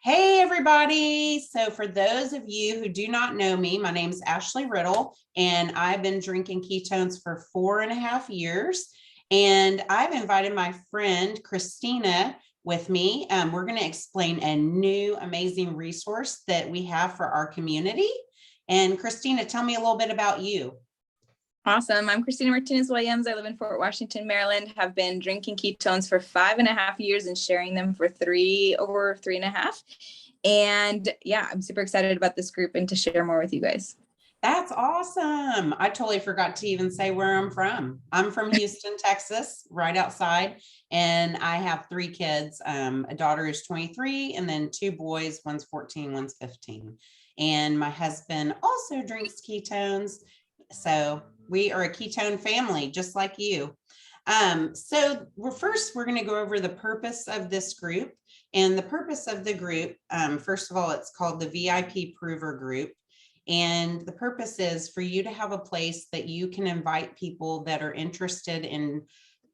Hey everybody. So for those of you who do not know me, my name is Ashley Riddle and I've been drinking ketones for 4.5 years. And I've invited my friend Christina with me. We're going to explain a new amazing resource that we have for our community. And Christina, tell me a little bit about you. Awesome. I'm Christina Martinez Williams. I live in Fort Washington, Maryland, have been drinking ketones for 5.5 years and sharing them for over 3.5. And yeah, I'm super excited about this group and to share more with you guys. That's awesome. I totally forgot to even say where I'm from. I'm from Houston, Texas, right outside. And I have 3 kids. A daughter is 23 and then 2 boys, one's 14, one's 15. And my husband also drinks ketones. So we are a ketone family, just like you. So we're going to go over the purpose of this group. And the purpose of the group, first of all, it's called the VIP Pruver group. And the purpose is for you to have a place that you can invite people that are interested in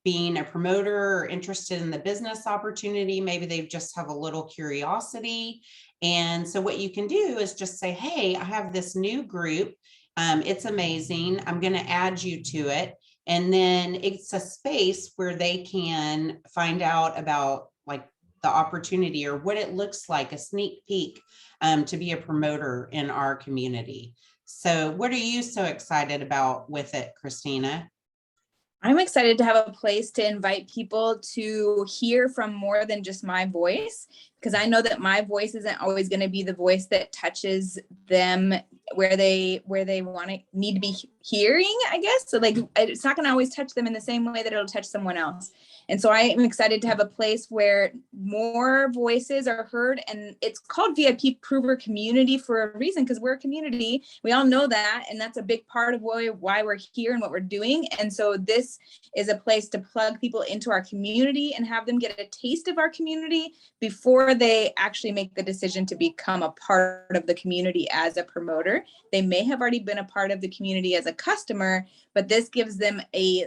being a promoter or interested in the business opportunity. Maybe they just have a little curiosity. And so what you can do is just say, hey, I have this new group. It's amazing. I'm going to add you to it. And then it's a space where they can find out about like the opportunity or what it looks like, a sneak peek to be a promoter in our community. So what are you so excited about with it, Christina? I'm excited to have a place to invite people to hear from more than just my voice, because I know that my voice isn't always going to be the voice that touches them where they need to be hearing, I guess. So like, it's not going to always touch them in the same way that it'll touch someone else. And so I am excited to have a place where more voices are heard. And it's called VIP Pruver Community for a reason, because we're a community. We all know that. And that's a big part of why we're here and what we're doing. And so this is a place to plug people into our community and have them get a taste of our community before they actually make the decision to become a part of the community as a promoter. They may have already been a part of the community as a customer, but this gives them a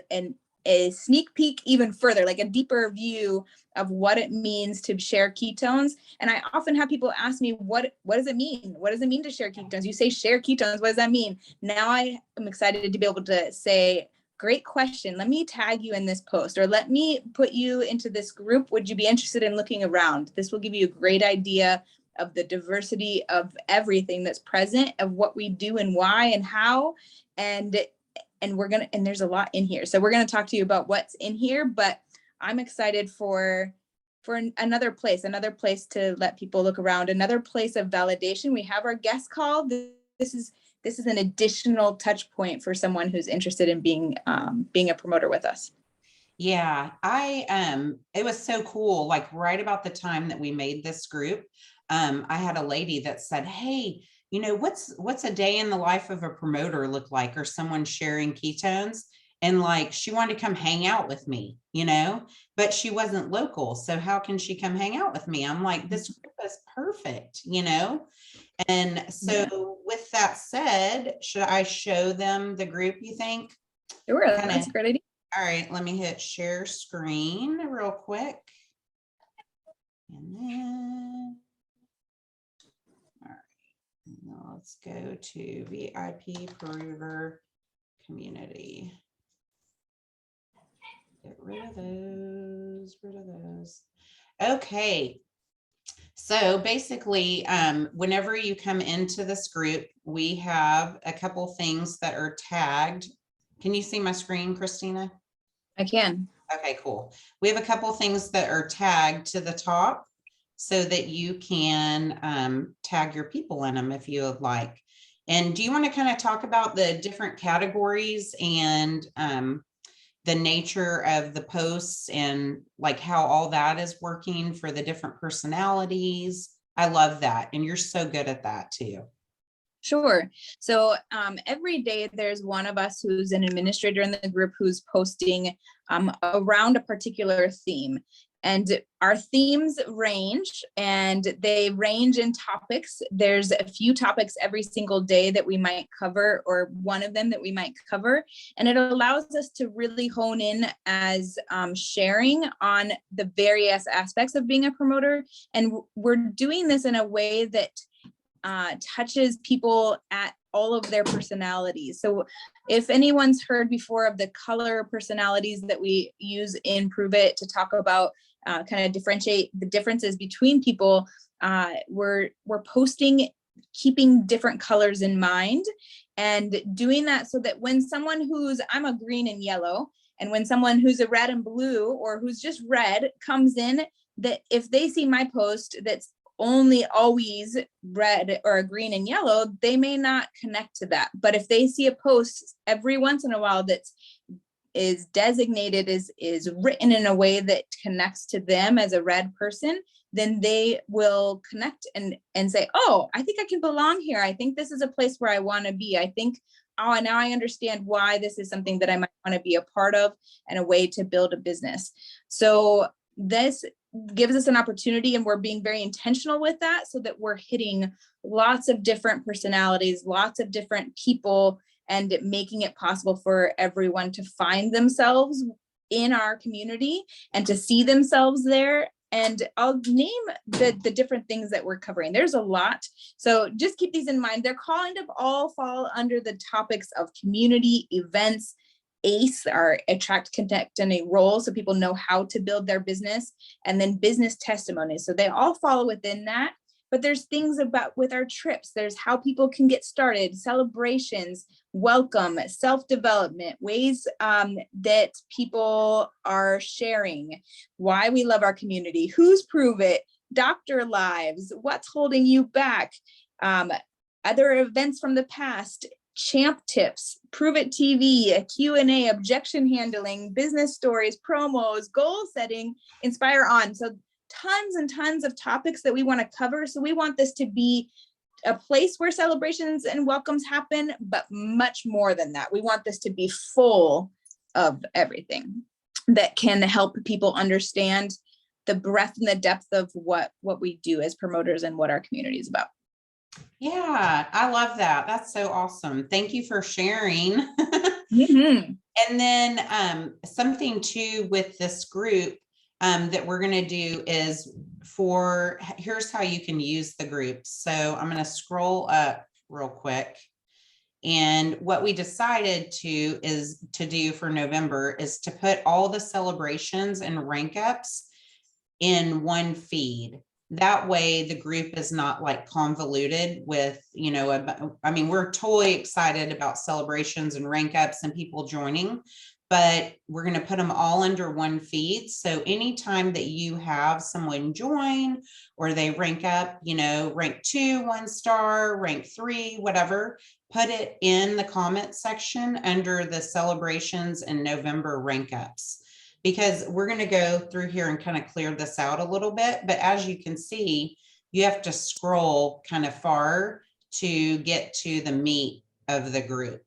sneak peek even further, like a deeper view of what it means to share ketones. And I often have people ask me, what does it mean? What does it mean to share ketones? You say share ketones, what does that mean? Now I am excited to be able to say, great question. Let me tag you in this post, or let me put you into this group. Would you be interested in looking around? This will give you a great idea of the diversity of everything that's present, of what we do and why and how. And there's a lot in here. So we're going to talk to you about what's in here, but I'm excited for another place to let people look around, another place of validation. We have our guest call. This is an additional touch point for someone who's interested in being a promoter with us. Yeah, it was so cool. Like right about the time that we made this group, I had a lady that said, hey, you know, what's a day in the life of a promoter look like, or someone sharing ketones? And like, she wanted to come hang out with me, you know, but she wasn't local. So how can she come hang out with me? I'm like, this group is perfect, you know? And so with that said, should I show them the group, you think? Sure, that's a great idea. All right, let me hit share screen real quick. And then, all right, now let's go to VIP Pruver Community. Get rid of those. Okay. So basically, whenever you come into this group, we have a couple things that are tagged. Can you see my screen, Christina? I can. Okay, cool. We have a couple things that are tagged to the top so that you can tag your people in them if you would like. And do you want to kind of talk about the different categories and the nature of the posts and like how all that is working for the different personalities? I love that. And you're so good at that too. Sure. So every day there's one of us who's an administrator in the group who's posting around a particular theme. And our themes range, and they range in topics. There's a few topics every single day that we might cover, or one of them that we might cover. And it allows us to really hone in as sharing on the various aspects of being a promoter. And we're doing this in a way that touches people at all of their personalities. So if anyone's heard before of the color personalities that we use in Prove It to talk about kind of differentiate the differences between people, we're posting keeping different colors in mind, and doing that so that when someone who's, I'm a green and yellow, and when someone who's a red and blue, or who's just red comes in, that if they see my post that's only always red or green and yellow, they may not connect to that. But if they see a post every once in a while that's is designated is written in a way that connects to them as a red person, then they will connect and say, oh, I think I can belong here. I think this is a place where I want to be. I think, oh, now I understand why this is something that I might want to be a part of, and a way to build a business. So this gives us an opportunity, and we're being very intentional with that, so that we're hitting lots of different personalities, lots of different people, and making it possible for everyone to find themselves in our community and to see themselves there. And I'll name the different things that we're covering. There's a lot. So just keep these in mind. They're kind of all fall under the topics of community, events, ACE, our attract, connect, and enroll, so people know how to build their business, and then business testimonies. So they all fall within that. But there's things about with our trips. There's how people can get started, celebrations, welcome, self-development, ways that people are sharing, why we love our community, who's Prove It, doctor lives, what's holding you back, other events from the past, champ tips, Prove It TV, a Q&A, objection handling, business stories, promos, goal setting, inspire on. So tons and tons of topics that we want to cover. So we want this to be a place where celebrations and welcomes happen, but much more than that. We want this to be full of everything that can help people understand the breadth and the depth of what we do as promoters and what our community is about. Yeah, I love that. That's so awesome. Thank you for sharing. Mm-hmm. And then something too with this group that we're going to do is here's how you can use the groups. So I'm going to scroll up real quick. And what we decided to do for November is to put all the celebrations and rank ups in one feed. That way the group is not like convoluted with, I mean, we're totally excited about celebrations and rank ups and people joining, but we're going to put them all under one feed. So anytime that you have someone join or they rank up, rank 2, 1 star, rank 3, whatever, put it in the comment section under the celebrations and November rank ups, because we're going to go through here and kind of clear this out a little bit. But as you can see, you have to scroll kind of far to get to the meat of the group,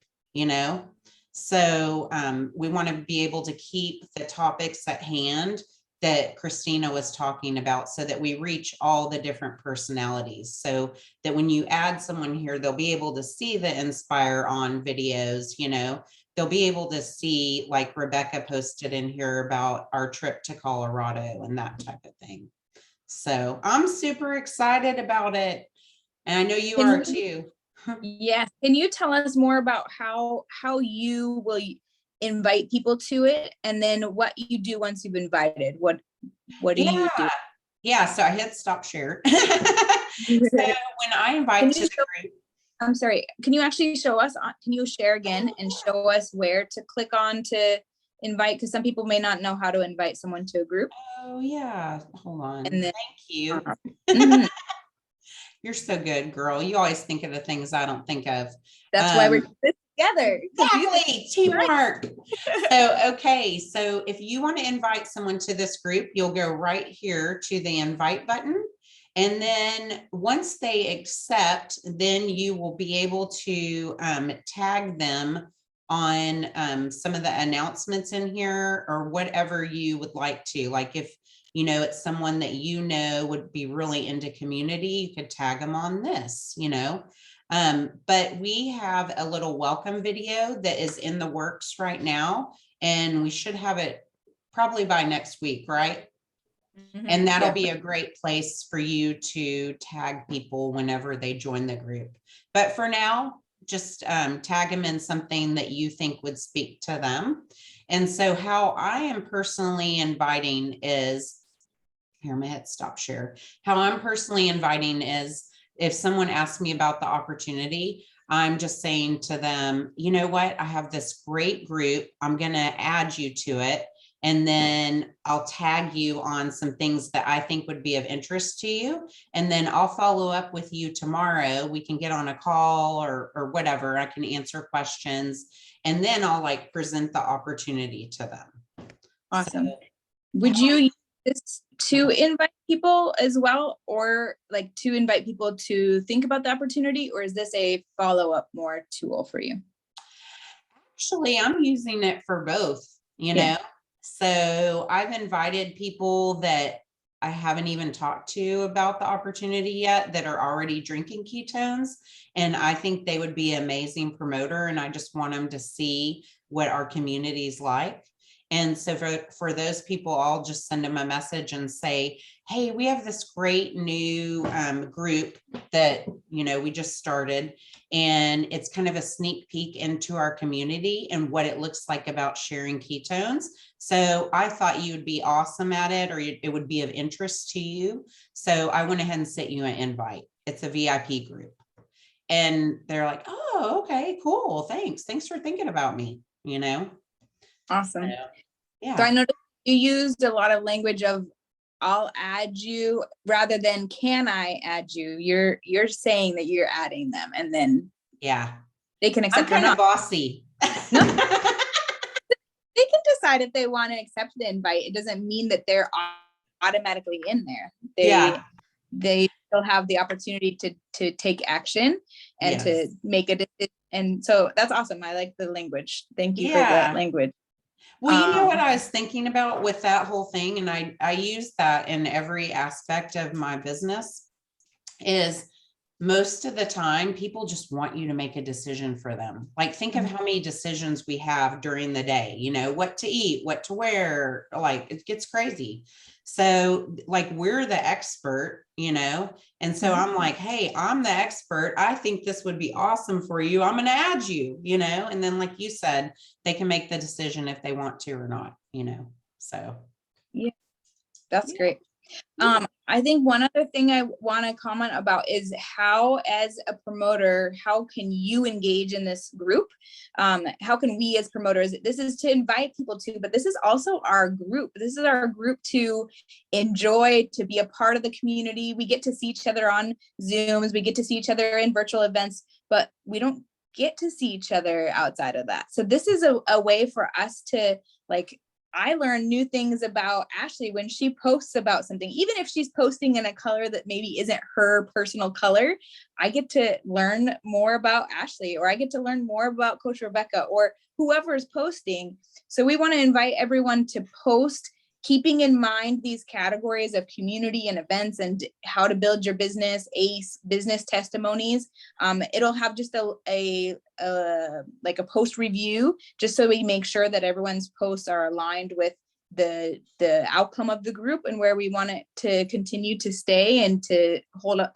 So we want to be able to keep the topics at hand that Christina was talking about, so that we reach all the different personalities, so that when you add someone here, they'll be able to see the Inspire On videos, they'll be able to see, like Rebecca posted in here about our trip to Colorado and that type of thing. So I'm super excited about it. And I know you are too. Yes. Can you tell us more about how you will invite people to it, and then what you do once you've invited? What do you do? Yeah. So I hit stop share. So when I invite to the group, I'm sorry, can you actually show us, can you share again and show us where to click on to invite? Because some people may not know how to invite someone to a group. Oh yeah, hold on. And then, thank you. Mm-hmm. You're so good, girl. You always think of the things I don't think of. That's why we're together. Exactly, teamwork. So if you want to invite someone to this group, you'll go right here to the invite button. And then once they accept, then you will be able to tag them on some of the announcements in here, or whatever you would like to. Like if you know, it's someone that you know would be really into community, you could tag them on this, you know. But we have a little welcome video that is in the works right now, and we should have it probably by next week, right? And that'll be a great place for you to tag people whenever they join the group. But for now, just tag them in something that you think would speak to them. And so how I am personally inviting is, here, I'm gonna hit stop share. How I'm personally inviting is, if someone asks me about the opportunity, I'm just saying to them, you know what, I have this great group. I'm gonna add you to it. And then I'll tag you on some things that I think would be of interest to you. And then I'll follow up with you tomorrow. We can get on a call or whatever. I can answer questions. And then I'll like present the opportunity to them. Awesome. So, would you use this to invite people as well, or like to invite people to think about the opportunity, or is this a follow-up more tool for you? Actually, I'm using it for both, you know. So I've invited people that I haven't even talked to about the opportunity yet that are already drinking ketones. And I think they would be an amazing promoter. And I just want them to see what our community is like. And so for those people, I'll just send them a message and say, hey, we have this great new group that, you know, we just started, and it's kind of a sneak peek into our community and what it looks like about sharing ketones. So I thought you would be awesome at it, or it would be of interest to you. So I went ahead and sent you an invite. It's a VIP group. And they're like, oh, okay, cool. Thanks for thinking about me, you know? Awesome. So, yeah. So I noticed you used a lot of language of I'll add you rather than can I add you. You're saying that you're adding them, and then they can accept. I'm kind of bossy. No. They can decide if they want to accept the invite. It doesn't mean that they're automatically in there. They still have the opportunity to take action and to make a decision. And so that's awesome. I like the language. Thank you for that language. Well, you know what I was thinking about with that whole thing, and I use that in every aspect of my business, is most of the time people just want you to make a decision for them. Like, think of how many decisions we have during the day, you know, what to eat, what to wear, like it gets crazy. So like, we're the expert, you know, and so I'm like, hey, I'm the expert. I think this would be awesome for you. I'm going to add you, you know, and then like you said, they can make the decision if they want to or not, you know, so. Yeah, that's great. I think one other thing I want to comment about is how, as a promoter, how can you engage in this group? How can we as promoters, this is to invite people to, but this is also our group. This is our group to enjoy, to be a part of the community. We get to see each other on Zooms. We get to see each other in virtual events, but we don't get to see each other outside of that. So this is a way for us to, like, I learn new things about Ashley when she posts about something. Even if she's posting in a color that maybe isn't her personal color, I get to learn more about Ashley, or I get to learn more about Coach Rebecca, or whoever is posting. So we want to invite everyone to post, keeping in mind these categories of community and events and how to build your business, ACE, business testimonies. It'll have just a post review, just so we make sure that everyone's posts are aligned with the outcome of the group and where we want it to continue to stay and to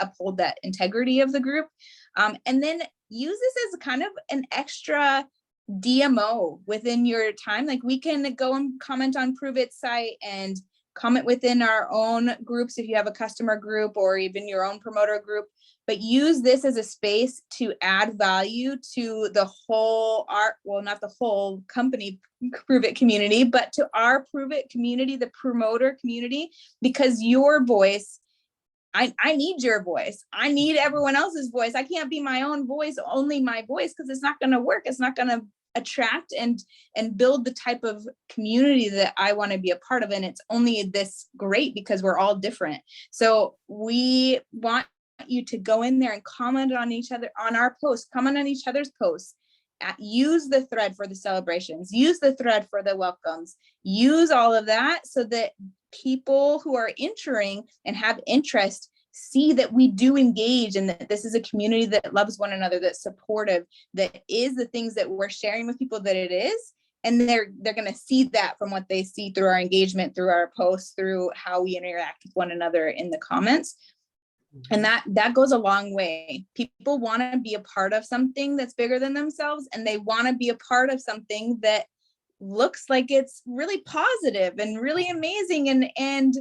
uphold that integrity of the group. And then use this as kind of an extra DMO within your time. Like, we can go and comment on Prove It site and comment within our own groups if you have a customer group or even your own promoter group, but use this as a space to add value to the whole not the whole company Prove It community, but to our Prove It community, the promoter community, because your voice, I need your voice. I need everyone else's voice. I can't be my own voice, only my voice, because it's not going to work. It's not going to attract and build the type of community that I want to be a part of. And it's only this great because we're all different. So we want you to go in there and comment on each other, on our posts, comment on each other's posts. Use the thread for the celebrations, use the thread for the welcomes, use all of that so that people who are entering and have interest see that we do engage and that this is a community that loves one another, that's supportive, that is the things that we're sharing with people that it is. And they're going to see that from what they see through our engagement, through our posts, through how we interact with one another in the comments. And that goes a long way. People want to be a part of something that's bigger than themselves, and they want to be a part of something that looks like it's really positive and really amazing. And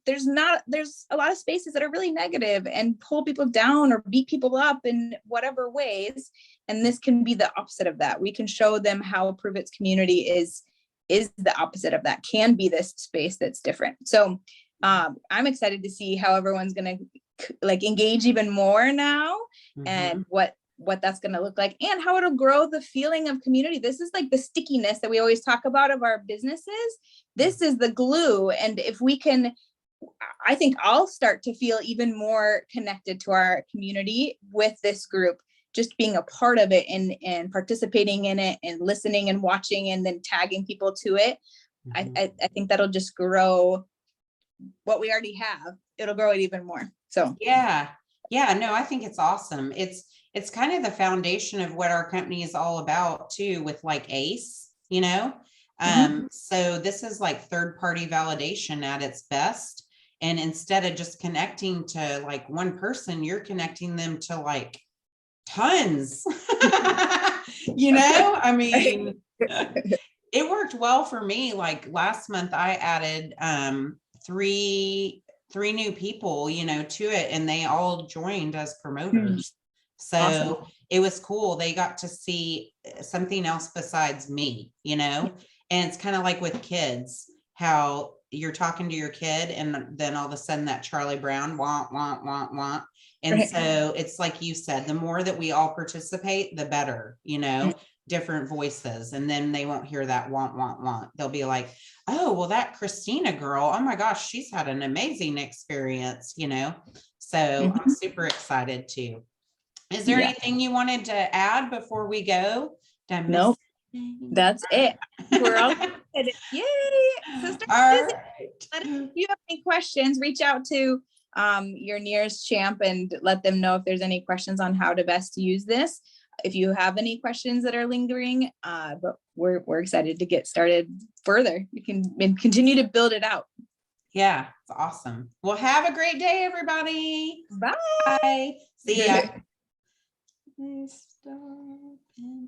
there's a lot of spaces that are really negative and pull people down or beat people up in whatever ways. And this can be the opposite of that. We can show them how Pruve's community is the opposite of that, can be this space that's different. So I'm excited to see how everyone's going to like engage even more now, and what that's going to look like, and how it'll grow the feeling of community. This is like the stickiness that we always talk about of our businesses. This is the glue. And if we can, I think I'll start to feel even more connected to our community with this group, just being a part of it and participating in it and listening and watching and then tagging people to it. I think that'll just grow what we already have. It'll grow it even more. So yeah, no, I think it's awesome. It's kind of the foundation of what our company is all about too, with like ACE, you know. So this is like third-party validation at its best. And instead of just connecting to like one person, you're connecting them to like tons. You know, I mean, it worked well for me. Like last month I added three new people, you know, to it, and they all joined as promoters. So awesome. It was cool. They got to see something else besides me, you know. And it's kind of like with kids, how you're talking to your kid and then all of a sudden that Charlie Brown want. And so it's like you said, the more that we all participate, the better, you know, different voices. And then they won't hear that want. They'll be like, oh, well, that Christina girl, oh my gosh, she's had an amazing experience, you know. So I'm super excited too. Is there anything you wanted to add before we go? Nope. That's it. We're all excited. Yay, sister. All right. If you have any questions, reach out to your nearest champ and let them know if there's any questions on how to best use this. If you have any questions that are lingering, but we're excited to get started further. We can continue to build it out. Yeah, it's awesome. Well, have a great day, everybody. Bye. See ya.